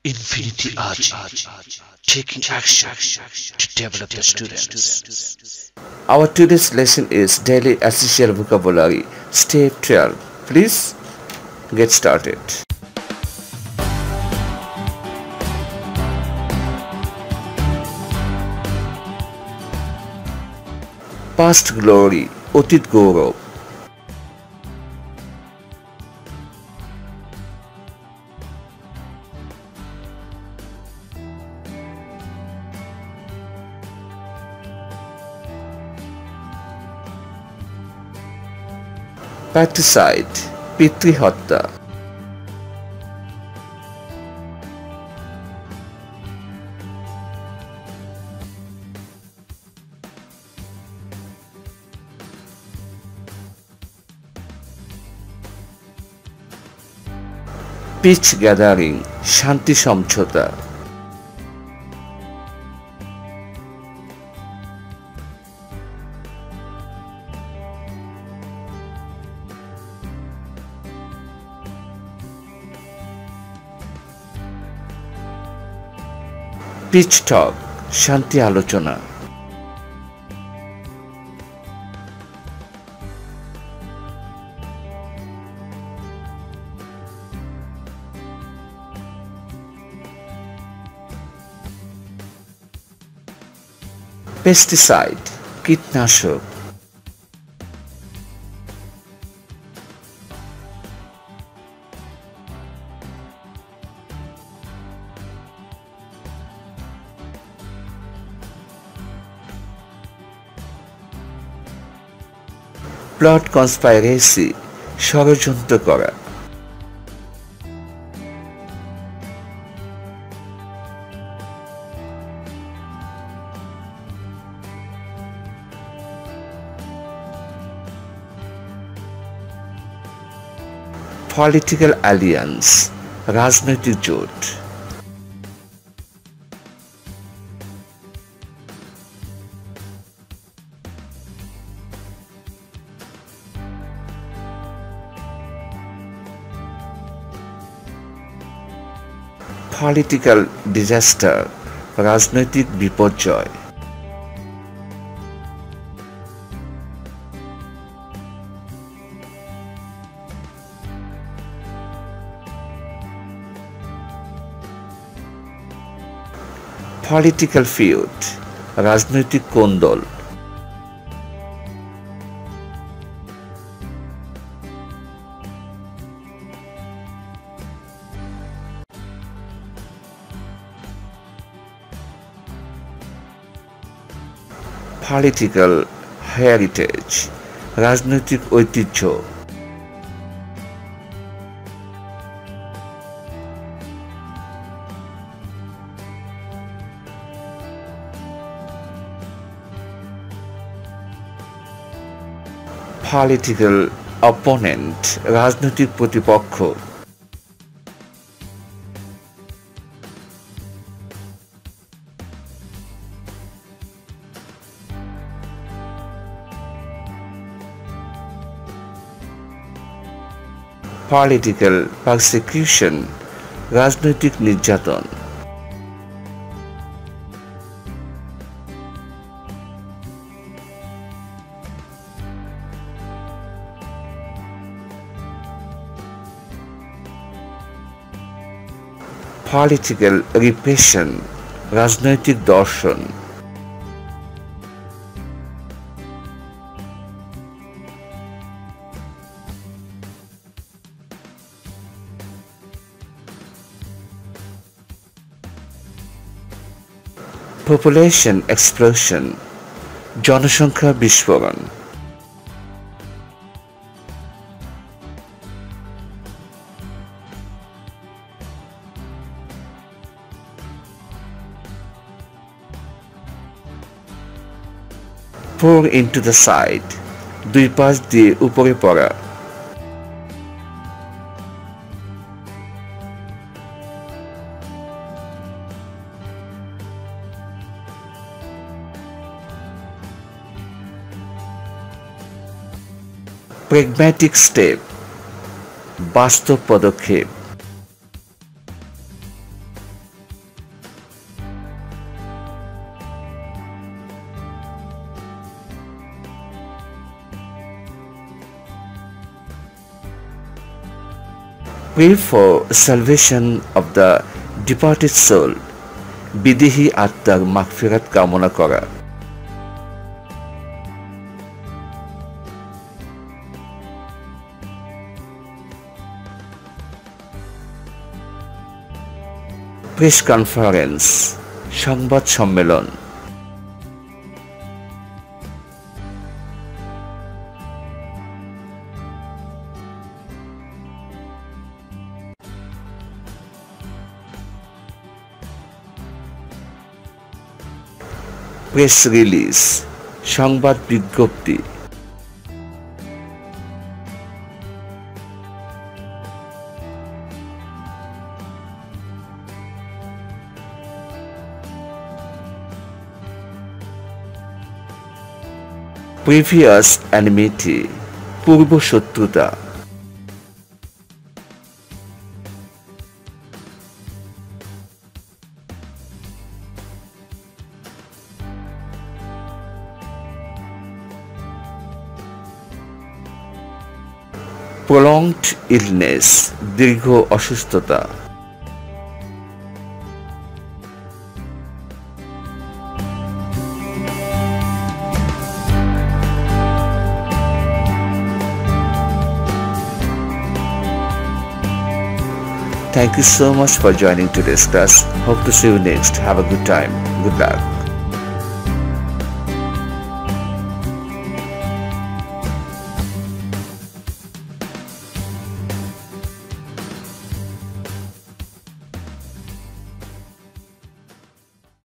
Infinity Ahzee, taking action to develop the students. Our today's lesson is Daily Essential Vocabulary, Step 12. Please get started. Past glory, অতীত গৌরব. Patricide, পিতৃহত্যা. Peace gathering, শান্তি সমঝোতা. Peace talk, শান্তি আলোচনা. Pesticide, কীটনাশক. Plot conspiracy, ষড়যন্ত্র করা. Political alliance, রাজনৈতিক জোট. Political disaster, রাজনৈতিক বিপর্যয়. Political feud, রাজনৈতিক কোন্দল. Political heritage, রাজনৈতিক ঐতিহ্য. Political opponent, রাজনৈতিক প্রতিপক্ষ. Political persecution, রাজনৈতিক নির্যাতন. Political repression, রাজনৈতিক দর্শন. Population explosion, জনসংখ্যা বিস্ফোরণ. Pour into the side, দুই পাশ দিয়ে উপরে পড়া. Pragmatic step, বাস্তব পদক্ষেপ. Pray for salvation of the departed soul. বিদেহী আত্মার মাগফিরাত কামনা করা। প্রেস কনফারেন্স, সংবাদ সম্মেলন। প্রেস রিলিজ, সংবাদ বিজ্ঞপ্তি। প্রিভিয়াস এনিমিটি, পূর্ব শত্রুতা। prolonged illness, দীর্ঘ অসুস্থতা। Thank you so much for joining today's class. Hope to see you next. Have a good time. Good luck.